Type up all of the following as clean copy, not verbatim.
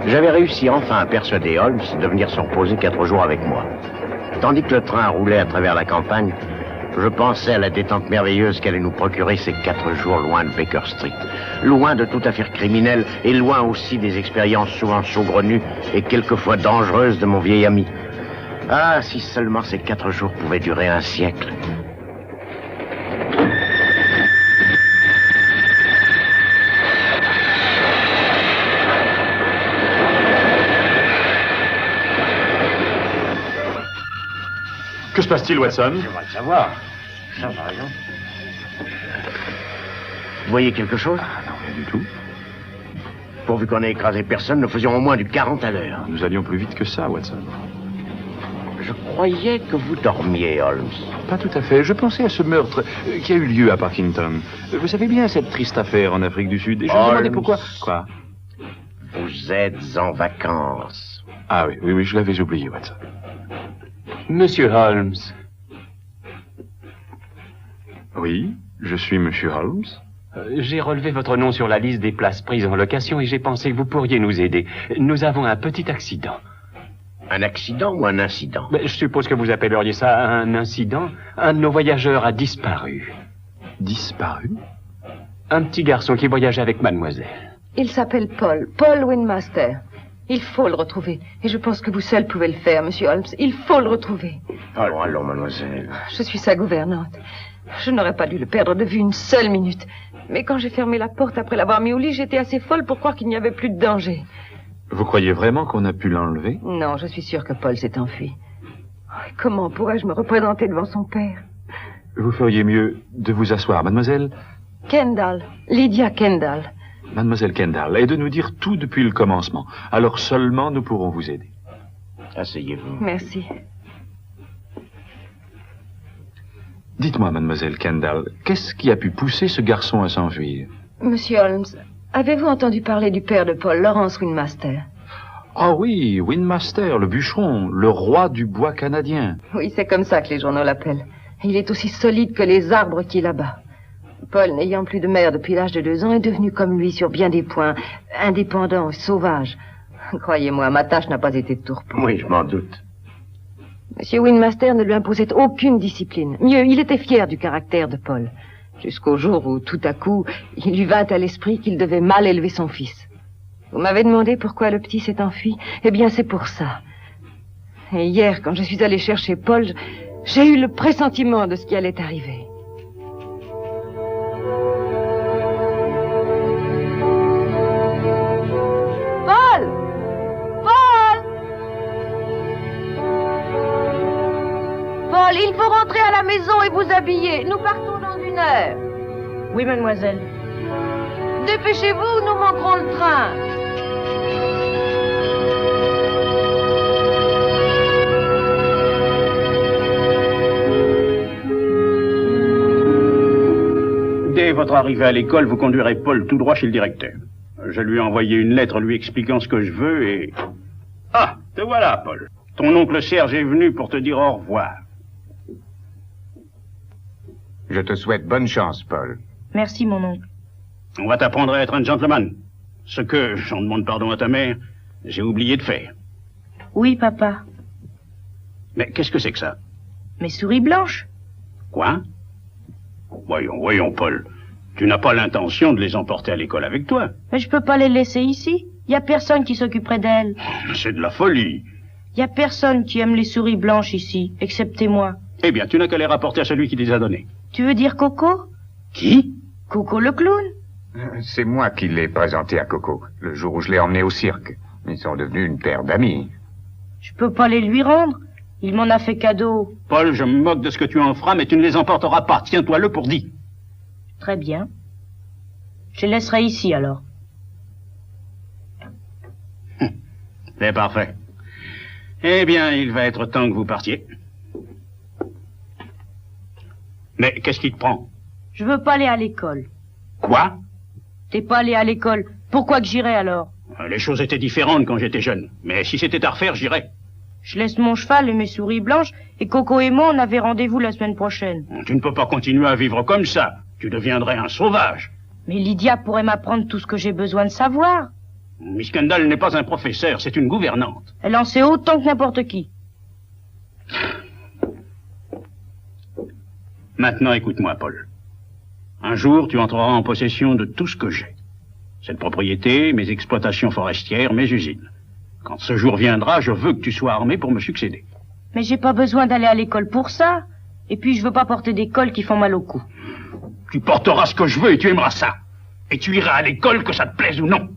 J'avais réussi enfin à persuader Holmes de venir se reposer 4 jours avec moi. Tandis que le train roulait à travers la campagne, je pensais à la détente merveilleuse qu'allait nous procurer ces 4 jours loin de Baker Street. Loin de toute affaire criminelle et loin aussi des expériences souvent saugrenues et quelquefois dangereuses de mon vieil ami. Ah, si seulement ces 4 jours pouvaient durer un siècle. Que se passe-t-il, Watson? Je vais le savoir. Ça, par exemple. Vous voyez quelque chose? Ah, non, rien du tout. Pourvu qu'on ait écrasé personne, nous faisions au moins du 40 à l'heure. Nous allions plus vite que ça, Watson. Je croyais que vous dormiez, Holmes. Pas tout à fait. Je pensais à ce meurtre qui a eu lieu à Parkington. Vous savez bien cette triste affaire en Afrique du Sud. Et je me demandais pourquoi... Quoi? Vous êtes en vacances. Ah oui, je l'avais oublié, Watson. Monsieur Holmes. Oui, je suis Monsieur Holmes. J'ai relevé votre nom sur la liste des places prises en location et j'ai pensé que vous pourriez nous aider. Nous avons un petit accident. Un accident ou un incident? Je suppose que vous appelleriez ça un incident. Un de nos voyageurs a disparu. Disparu? Un petit garçon qui voyageait avec mademoiselle. Il s'appelle Paul Windmaster. Il faut le retrouver. Et je pense que vous seul pouvez le faire, monsieur Holmes. Il faut le retrouver. Allons, mademoiselle. Je suis sa gouvernante. Je n'aurais pas dû le perdre de vue une seule minute. Mais quand j'ai fermé la porte après l'avoir mis au lit, j'étais assez folle pour croire qu'il n'y avait plus de danger. Vous croyez vraiment qu'on a pu l'enlever? Non, je suis sûre que Paul s'est enfui. Comment pourrais-je me représenter devant son père? Vous feriez mieux de vous asseoir, mademoiselle. Kendall. Lydia Kendall. Mademoiselle Kendall, et de nous dire tout depuis le commencement. Alors seulement nous pourrons vous aider. Asseyez-vous. Merci. Dites-moi, mademoiselle Kendall, qu'est-ce qui a pu pousser ce garçon à s'enfuir? Monsieur Holmes, avez-vous entendu parler du père de Paul, Lawrence Windmaster? Ah oui, Windmaster, le bûcheron, le roi du bois canadien. Oui, c'est comme ça que les journaux l'appellent. Il est aussi solide que les arbres qu'il abat. Paul, n'ayant plus de mère depuis l'âge de 2 ans, est devenu comme lui sur bien des points, indépendant, sauvage. Croyez-moi, ma tâche n'a pas été de tourpeau. Oui, je m'en doute. Monsieur Windmaster ne lui imposait aucune discipline. Mieux, il était fier du caractère de Paul. Jusqu'au jour où, tout à coup, il lui vint à l'esprit qu'il devait mal élever son fils. Vous m'avez demandé pourquoi le petit s'est enfui? Eh bien, c'est pour ça. Et hier, quand je suis allée chercher Paul, j'ai eu le pressentiment de ce qui allait arriver. Il faut rentrer à la maison et vous habiller. Nous partons dans 1 heure. Oui, mademoiselle. Dépêchez-vous, nous manquerons le train. Dès votre arrivée à l'école, vous conduirez Paul tout droit chez le directeur. Je lui ai envoyé une lettre lui expliquant ce que je veux et... Ah, te voilà, Paul. Ton oncle Serge est venu pour te dire au revoir. Je te souhaite bonne chance, Paul. Merci, mon oncle. On va t'apprendre à être un gentleman. Ce que, j'en demande pardon à ta mère, j'ai oublié de faire. Oui, papa. Mais qu'est-ce que c'est que ça? Mes souris blanches. Quoi? Voyons, Paul. Tu n'as pas l'intention de les emporter à l'école avec toi. Mais je peux pas les laisser ici. Il y a personne qui s'occuperait d'elles. C'est de la folie. Il y a personne qui aime les souris blanches ici, excepté moi. Eh bien, tu n'as qu'à les rapporter à celui qui les a données. Tu veux dire Coco? Qui? Coco le clown. C'est moi qui l'ai présenté à Coco, le jour où je l'ai emmené au cirque. Ils sont devenus une paire d'amis. Je peux pas les lui rendre. Il m'en a fait cadeau. Paul, je me moque de ce que tu en feras, mais tu ne les emporteras pas. Tiens-toi-le pour dit. Très bien. Je les laisserai ici, alors. C'est parfait. Eh bien, il va être temps que vous partiez. Mais qu'est-ce qui te prend? Je veux pas aller à l'école. Quoi? T'es pas allé à l'école. Pourquoi que j'irais alors? Les choses étaient différentes quand j'étais jeune. Mais si c'était à refaire, j'irais. Je laisse mon cheval et mes souris blanches, et Coco et moi, on avait rendez-vous la semaine prochaine. Tu ne peux pas continuer à vivre comme ça. Tu deviendrais un sauvage. Mais Lydia pourrait m'apprendre tout ce que j'ai besoin de savoir. Miss Kendall n'est pas un professeur, c'est une gouvernante. Elle en sait autant que n'importe qui. Maintenant, écoute-moi, Paul. Un jour, tu entreras en possession de tout ce que j'ai. Cette propriété, mes exploitations forestières, mes usines. Quand ce jour viendra, je veux que tu sois armé pour me succéder. Mais j'ai pas besoin d'aller à l'école pour ça. Et puis, je veux pas porter des cols qui font mal au cou. Tu porteras ce que je veux et tu aimeras ça. Et tu iras à l'école, que ça te plaise ou non.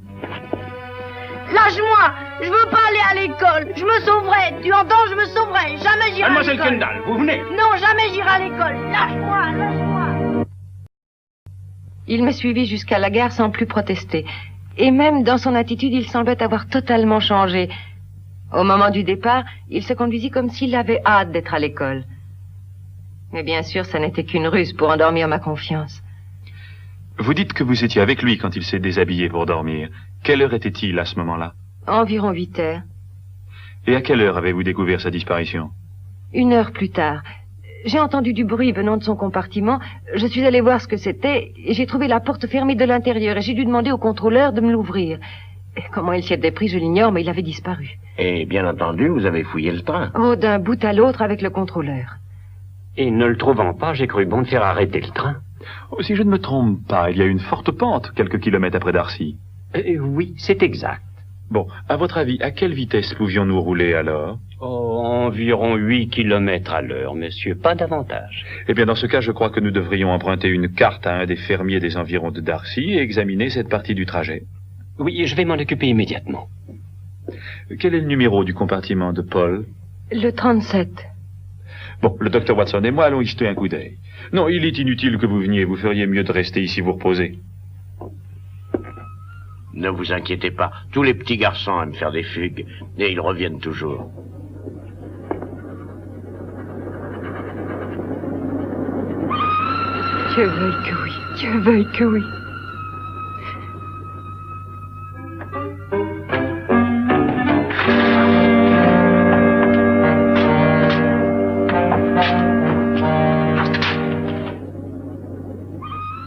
Lâche-moi! Je veux pas aller à l'école! Je me sauverai! Tu entends? Je me sauverai! Jamais j'irai à l'école! Mademoiselle Kendall, vous venez! Non, jamais j'irai à l'école! Lâche-moi! Lâche-moi! Il me suivit jusqu'à la gare sans plus protester. Et même dans son attitude, il semblait avoir totalement changé. Au moment du départ, il se conduisit comme s'il avait hâte d'être à l'école. Mais bien sûr, ça n'était qu'une ruse pour endormir ma confiance. Vous dites que vous étiez avec lui quand il s'est déshabillé pour dormir. Quelle heure était-il à ce moment-là? Environ 8 heures. Et à quelle heure avez-vous découvert sa disparition? 1 heure plus tard. J'ai entendu du bruit venant de son compartiment. Je suis allé voir ce que c'était et j'ai trouvé la porte fermée de l'intérieur et j'ai dû demander au contrôleur de me l'ouvrir. Et comment il s'y était pris, je l'ignore, mais il avait disparu. Et bien entendu, vous avez fouillé le train. Oh, d'un bout à l'autre avec le contrôleur. Et ne le trouvant pas, j'ai cru bon de faire arrêter le train. Oh, si je ne me trompe pas, il y a une forte pente quelques kilomètres après Darcy. Oui, c'est exact. Bon, à votre avis, à quelle vitesse pouvions-nous rouler alors? Oh, environ 8 kilomètres à l'heure, monsieur, pas davantage. Eh bien, dans ce cas, je crois que nous devrions emprunter une carte à un des fermiers des environs de Darcy et examiner cette partie du trajet. Oui, je vais m'en occuper immédiatement. Quel est le numéro du compartiment de Paul? Le 37. Bon, le docteur Watson et moi allons y jeter un coup d'œil. Non, il est inutile que vous veniez, vous feriez mieux de rester ici vous reposer. Ne vous inquiétez pas, tous les petits garçons aiment faire des fugues, et ils reviennent toujours. Dieu veuille que oui, Dieu veuille que oui.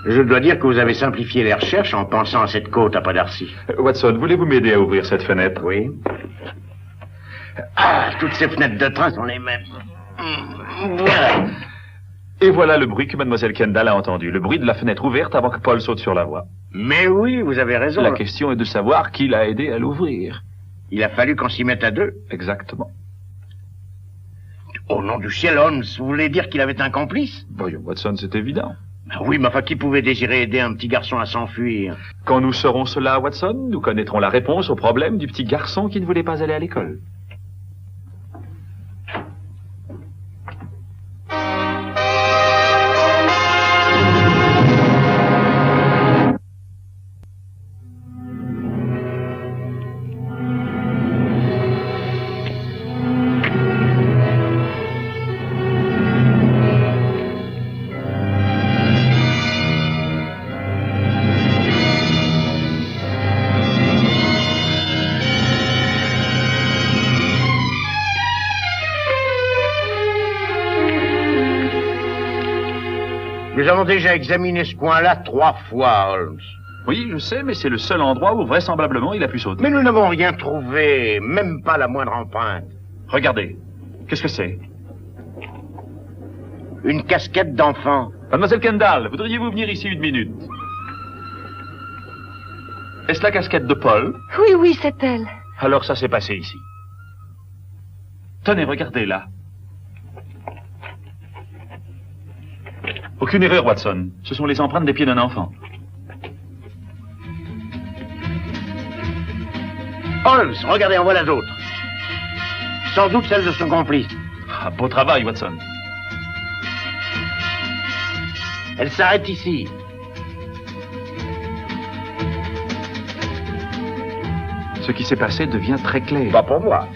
Je dois dire que vous avez simplifié les recherches en pensant à cette côte après Darcy. Watson, voulez-vous m'aider à ouvrir cette fenêtre? Oui. Ah, toutes ces fenêtres de train sont les mêmes. Et voilà le bruit que mademoiselle Kendall a entendu, le bruit de la fenêtre ouverte avant que Paul saute sur la voie. Mais oui, vous avez raison. La question est de savoir qui l'a aidé à l'ouvrir. Il a fallu qu'on s'y mette à deux. Exactement. Au nom du ciel, Holmes, vous voulez dire qu'il avait un complice? Voyons, Watson, c'est évident. Oui, mais enfin, qui pouvait désirer aider un petit garçon à s'enfuir? Quand nous saurons cela, Watson, nous connaîtrons la réponse au problème du petit garçon qui ne voulait pas aller à l'école. Nous avons déjà examiné ce coin-là 3 fois, Holmes. Oui, je sais, mais c'est le seul endroit où vraisemblablement il a pu sauter. Mais nous n'avons rien trouvé, même pas la moindre empreinte. Regardez. Qu'est-ce que c'est? Une casquette d'enfant. Mademoiselle Kendall, voudriez-vous venir ici 1 minute? Est-ce la casquette de Paul? Oui, oui, c'est elle. Alors ça s'est passé ici. Tenez, regardez là. Aucune erreur, Watson. Ce sont les empreintes des pieds d'un enfant. Holmes, regardez, en voilà d'autres. Sans doute celles de son complice. Ah, beau travail, Watson. Elle s'arrête ici. Ce qui s'est passé devient très clair. Pas pour moi.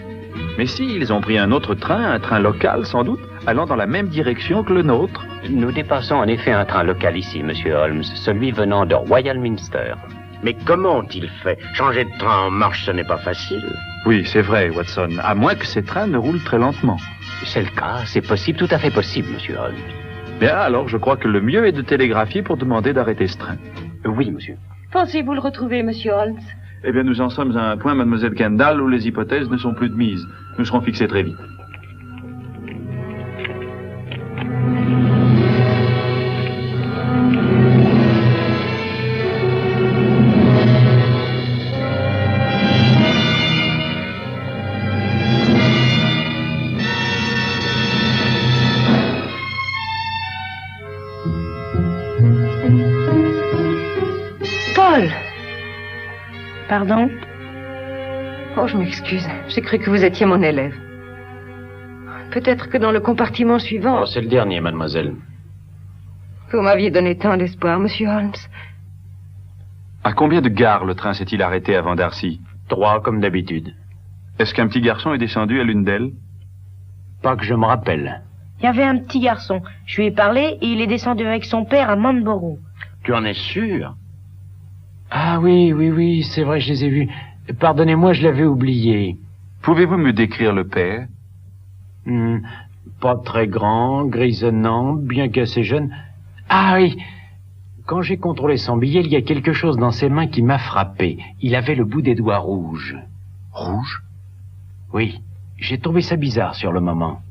Mais si, ils ont pris un autre train, un train local sans doute, allant dans la même direction que le nôtre. Nous dépassons en effet un train local ici, monsieur Holmes, celui venant de Royal Minster. Mais comment ont-ils fait? Changer de train en marche, ce n'est pas facile. Oui, c'est vrai, Watson, à moins que ces trains ne roulent très lentement. C'est le cas, c'est possible, tout à fait possible, monsieur Holmes. Bien, alors je crois que le mieux est de télégraphier pour demander d'arrêter ce train. Oui, monsieur. Pensez-vous le retrouver, monsieur Holmes? Eh bien, nous en sommes à un point, mademoiselle Kendall, où les hypothèses ne sont plus de mise. Nous serons fixés très vite. Paul! Pardon? Oh, je m'excuse. J'ai cru que vous étiez mon élève. Peut-être que dans le compartiment suivant... Oh, c'est le dernier, mademoiselle. Vous m'aviez donné tant d'espoir, monsieur Holmes. À combien de gares le train s'est-il arrêté avant Darcy? 3, comme d'habitude. Est-ce qu'un petit garçon est descendu à l'une d'elles? Pas que je me rappelle. Il y avait un petit garçon. Je lui ai parlé et il est descendu avec son père à Manborough. Tu en es sûr? Ah oui, c'est vrai, je les ai vus. Pardonnez-moi, je l'avais oublié. Pouvez-vous me décrire le père? Pas très grand, grisonnant, bien qu'assez jeune. Ah oui, quand j'ai contrôlé son billet, il y a quelque chose dans ses mains qui m'a frappé. Il avait le bout des doigts rouges. Rouge? Oui, j'ai trouvé ça bizarre sur le moment.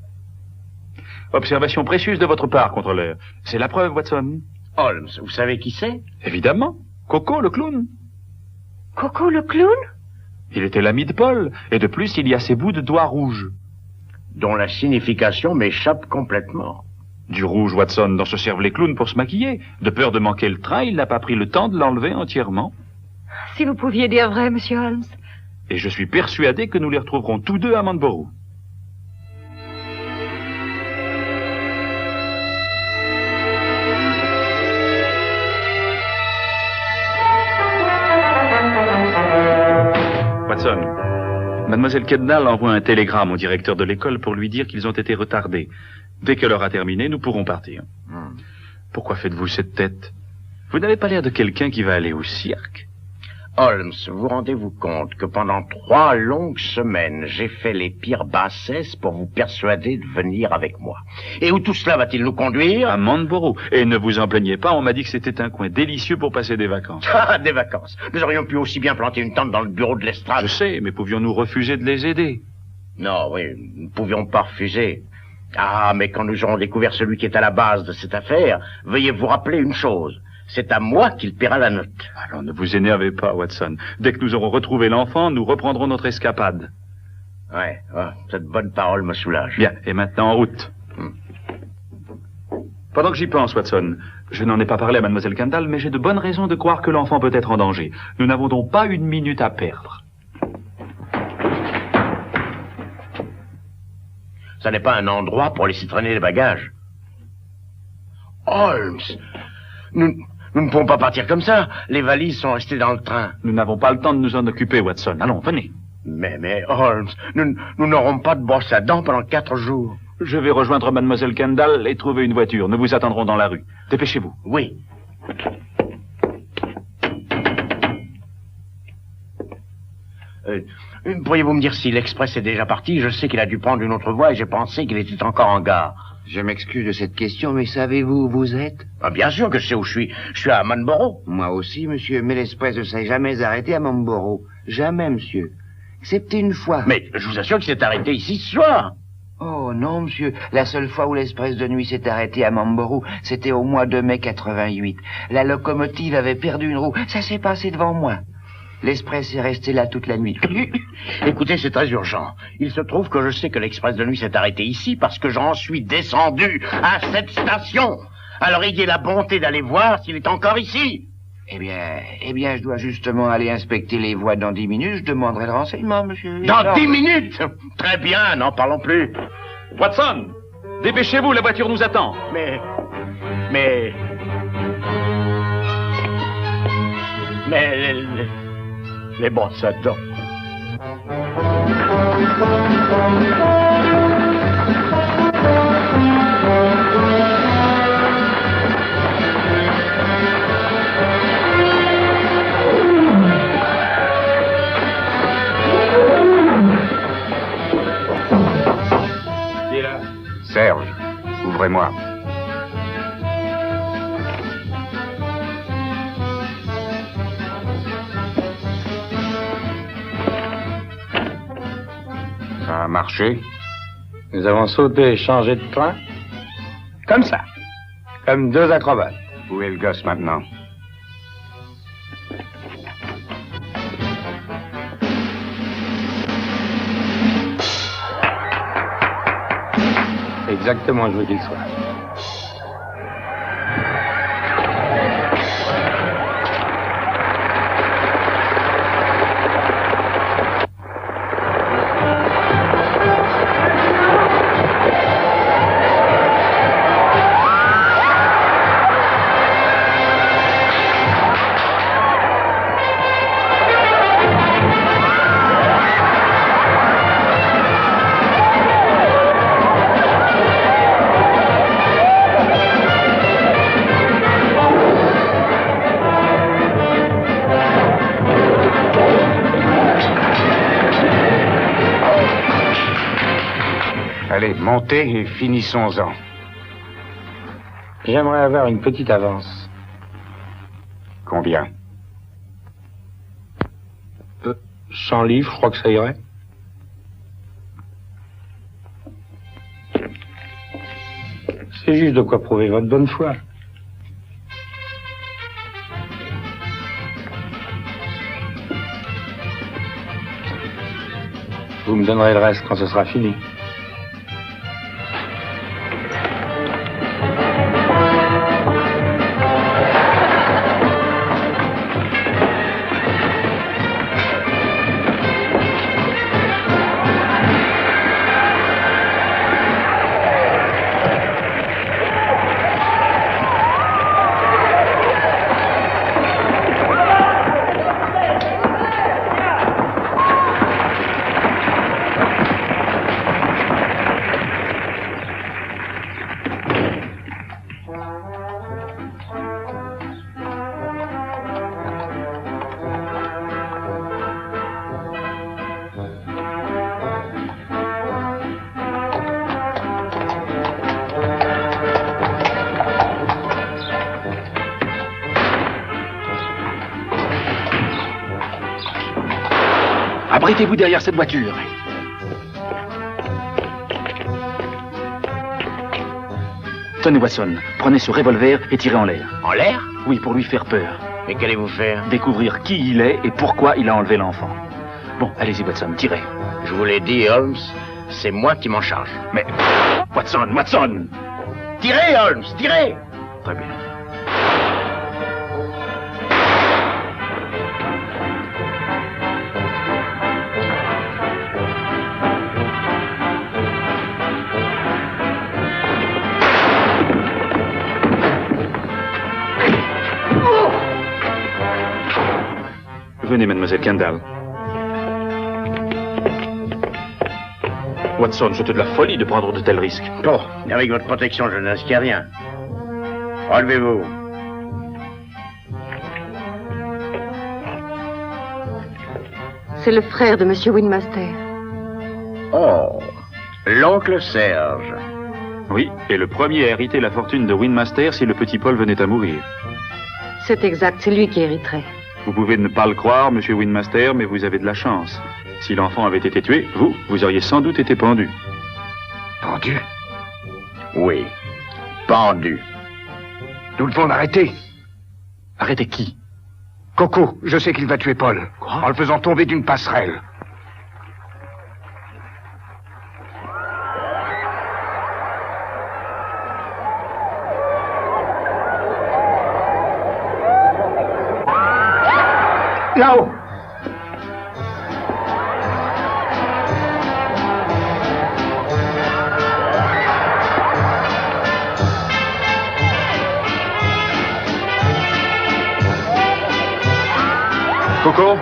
Observation précieuse de votre part, contrôleur. C'est la preuve, Watson. Holmes, vous savez qui c'est? Évidemment. Coco, le clown. Coco le clown? Il était l'ami de Paul. Et de plus, il y a ces bouts de doigts rouges. Dont la signification m'échappe complètement. Du rouge, Watson, dont se servent les clowns pour se maquiller. De peur de manquer le train, il n'a pas pris le temps de l'enlever entièrement. Si vous pouviez dire vrai, monsieur Holmes. Et je suis persuadé que nous les retrouverons tous deux à Manborough. Watson, mademoiselle Kendall envoie un télégramme au directeur de l'école pour lui dire qu'ils ont été retardés. Dès qu'elle aura terminé, nous pourrons partir. Pourquoi faites-vous cette tête? Vous n'avez pas l'air de quelqu'un qui va aller au cirque. Holmes, vous rendez-vous compte que pendant 3 longues semaines, j'ai fait les pires bassesses pour vous persuader de venir avec moi. Et où tout cela va-t-il nous conduire? À Manborough. Et ne vous en plaignez pas, on m'a dit que c'était un coin délicieux pour passer des vacances. Ah, des vacances. Nous aurions pu aussi bien planter une tente dans le bureau de l'estrade. Je sais, mais pouvions-nous refuser de les aider? Non, oui, nous ne pouvions pas refuser. Ah, mais quand nous aurons découvert celui qui est à la base de cette affaire, veuillez vous rappeler une chose. C'est à moi qu'il paiera la note. Alors ne vous énervez pas, Watson. Dès que nous aurons retrouvé l'enfant, nous reprendrons notre escapade. Ouais, cette bonne parole me soulage. Bien, et maintenant en route. Pendant que j'y pense, Watson, je n'en ai pas parlé à mademoiselle Kendall, mais j'ai de bonnes raisons de croire que l'enfant peut être en danger. Nous n'avons donc pas une minute à perdre. Ça n'est pas un endroit pour laisser traîner les bagages. Holmes, nous ne pouvons pas partir comme ça. Les valises sont restées dans le train. Nous n'avons pas le temps de nous en occuper, Watson. Allons, venez. Mais Holmes, nous n'aurons pas de brosse à dents pendant 4 jours. Je vais rejoindre mademoiselle Kendall et trouver une voiture. Nous vous attendrons dans la rue. Dépêchez-vous. Oui. Pourriez-vous me dire si l'express est déjà parti? Je sais qu'il a dû prendre une autre voie et j'ai pensé qu'il était encore en gare. Je m'excuse de cette question, mais savez-vous où vous êtes? Ah, bien sûr que je sais où je suis. Je suis à Manborough. Moi aussi, monsieur, mais l'express ne s'est jamais arrêté à Manborough. Jamais, monsieur. Excepté une fois. Mais je vous assure qu'il s'est arrêté ici ce soir. Oh non, monsieur. La seule fois où l'express de nuit s'est arrêté à Manborough, c'était au mois de mai 88. La locomotive avait perdu une roue. Ça s'est passé devant moi. L'express est resté là toute la nuit. Écoutez, c'est très urgent. Il se trouve que je sais que l'express de nuit s'est arrêté ici parce que j'en suis descendu à cette station. Alors ayez la bonté d'aller voir s'il est encore ici. Eh bien, je dois justement aller inspecter les voies dans 10 minutes. Je demanderai le renseignement, monsieur. Dans 10 minutes? Très bien, n'en parlons plus. Watson, dépêchez-vous, la voiture nous attend. Mais les brosses à dents. Serge, ouvrez-moi. Ça a marché. Nous avons sauté et changé de train. Comme ça. Comme deux acrobates. Où est le gosse maintenant? C'est exactement où je veux qu'il soit. Allez, montez et finissons-en. J'aimerais avoir une petite avance. Combien? 100 livres, je crois que ça irait. C'est juste de quoi prouver votre bonne foi. Vous me donnerez le reste quand ce sera fini. Abritez-vous derrière cette voiture. Tenez, Watson, prenez ce revolver et tirez en l'air. En l'air? Oui, pour lui faire peur. Mais qu'allez-vous faire? Découvrir qui il est et pourquoi il a enlevé l'enfant. Bon, allez-y, Watson, tirez. Je vous l'ai dit, Holmes, c'est moi qui m'en charge. Mais... Watson! Tirez, Holmes, tirez! Très bien. Venez, mademoiselle Kendall. Watson, c'était de la folie de prendre de tels risques. Bon, avec votre protection, je ne risque rien. Relevez-vous. C'est le frère de Monsieur Windmaster. Oh, l'oncle Serge. Oui, et le premier à hériter la fortune de Windmaster si le petit Paul venait à mourir. C'est exact, c'est lui qui hériterait. Vous pouvez ne pas le croire, monsieur Windmaster, mais vous avez de la chance. Si l'enfant avait été tué, vous auriez sans doute été pendu. Pendu? Oui, pendu. Nous devons l'arrêter. Arrêtez qui? Coco, je sais qu'il va tuer Paul. Quoi? En le faisant tomber d'une passerelle. Là-haut! Coco?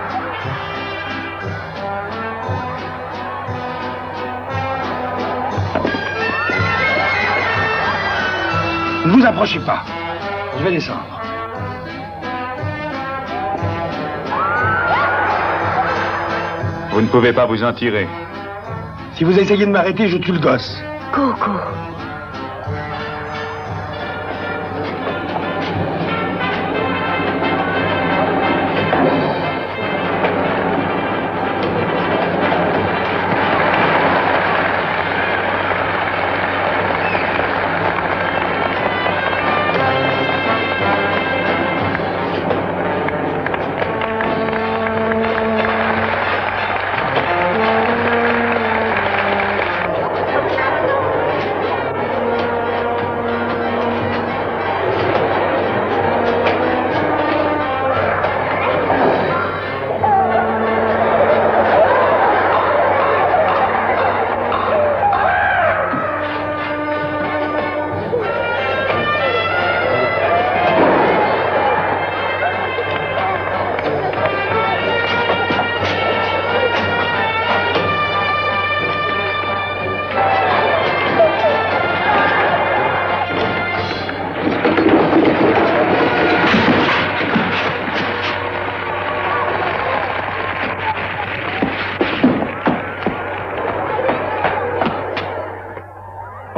Ne vous approchez pas. Je vais descendre. Vous ne pouvez pas vous en tirer. Si vous essayez de m'arrêter, je tue le gosse. Coco.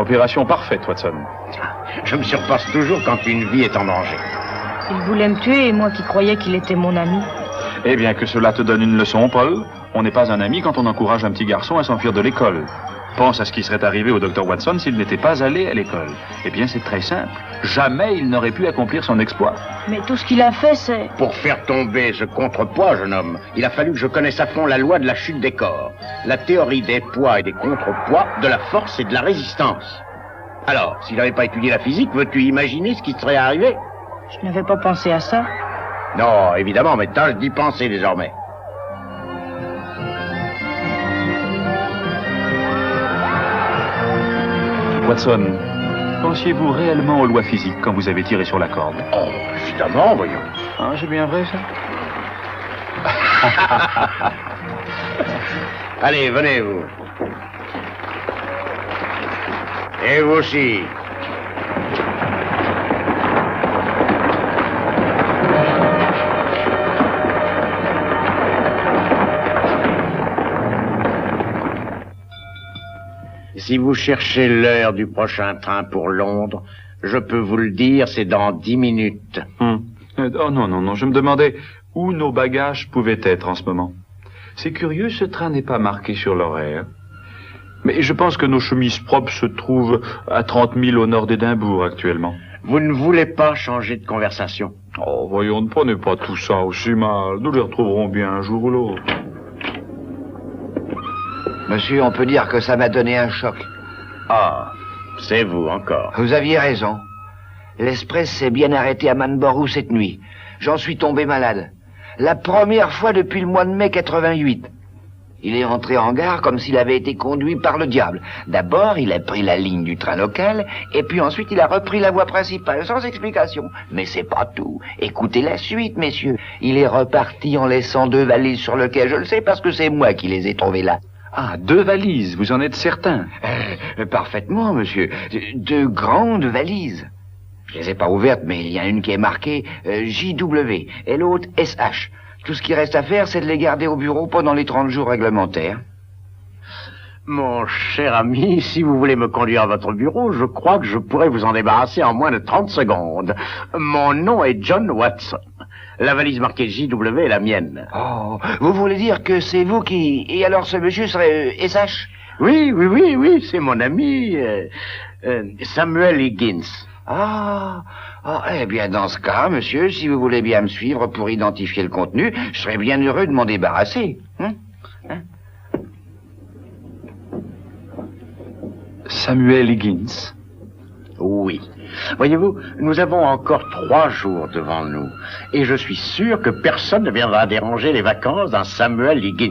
opération parfaite, Watson. Je me surpasse toujours quand une vie est en danger. Il voulait me tuer et moi qui croyais qu'il était mon ami. Eh bien, que cela te donne une leçon, Paul. On n'est pas un ami quand on encourage un petit garçon à s'enfuir de l'école. Pense à ce qui serait arrivé au docteur Watson s'il n'était pas allé à l'école. Eh bien, c'est très simple. Jamais il n'aurait pu accomplir son exploit. Mais tout ce qu'il a fait, c'est... Pour faire tomber ce contrepoids, jeune homme, il a fallu que je connaisse à fond la loi de la chute des corps, la théorie des poids et des contrepoids, de la force et de la résistance. Alors, s'il n'avait pas étudié la physique, veux-tu imaginer ce qui serait arrivé? Je n'avais pas pensé à ça. Non, évidemment, mais tâche d'y penser désormais. Watson, pensiez-vous réellement aux lois physiques quand vous avez tiré sur la corde? Oh, évidemment, voyons. Ah, c'est bien vrai, ça? Allez, venez, vous. Et vous aussi. Si vous cherchez l'heure du prochain train pour Londres, je peux vous le dire, c'est dans 10 minutes. Oh non, je me demandais où nos bagages pouvaient être en ce moment. C'est curieux, ce train n'est pas marqué sur l'horaire. Mais je pense que nos chemises propres se trouvent à 30 000 au nord d'Édimbourg actuellement. Vous ne voulez pas changer de conversation? Oh, voyons, ne prenez pas tout ça aussi mal. Nous les retrouverons bien un jour ou l'autre. Monsieur, on peut dire que ça m'a donné un choc. Ah, c'est vous encore. Vous aviez raison. L'Express s'est bien arrêté à Manborough cette nuit. J'en suis tombé malade. La première fois depuis le mois de mai 88. Il est entré en gare comme s'il avait été conduit par le diable. D'abord, il a pris la ligne du train local, et puis ensuite il a repris la voie principale, sans explication. Mais c'est pas tout. Écoutez la suite, messieurs. Il est reparti en laissant 2 valises sur le quai. Je le sais parce que c'est moi qui les ai trouvées là. Ah, 2 valises, vous en êtes certain? Parfaitement, monsieur. 2 grandes valises. Je les ai pas ouvertes, mais il y a une qui est marquée JW et l'autre SH. Tout ce qui reste à faire, c'est de les garder au bureau pendant les 30 jours réglementaires. Mon cher ami, si vous voulez me conduire à votre bureau, je crois que je pourrais vous en débarrasser en moins de 30 secondes. Mon nom est John Watson. La valise marquée JW est la mienne. Oh, vous voulez dire que c'est vous qui... Et alors ce monsieur serait SH? Oui, c'est mon ami Samuel Higgins. Eh bien, dans ce cas, monsieur, si vous voulez bien me suivre pour identifier le contenu, je serais bien heureux de m'en débarrasser. Samuel Higgins? Oui. Voyez-vous, nous avons encore 3 jours devant nous, et je suis sûr que personne ne viendra déranger les vacances d'un Samuel Higgins.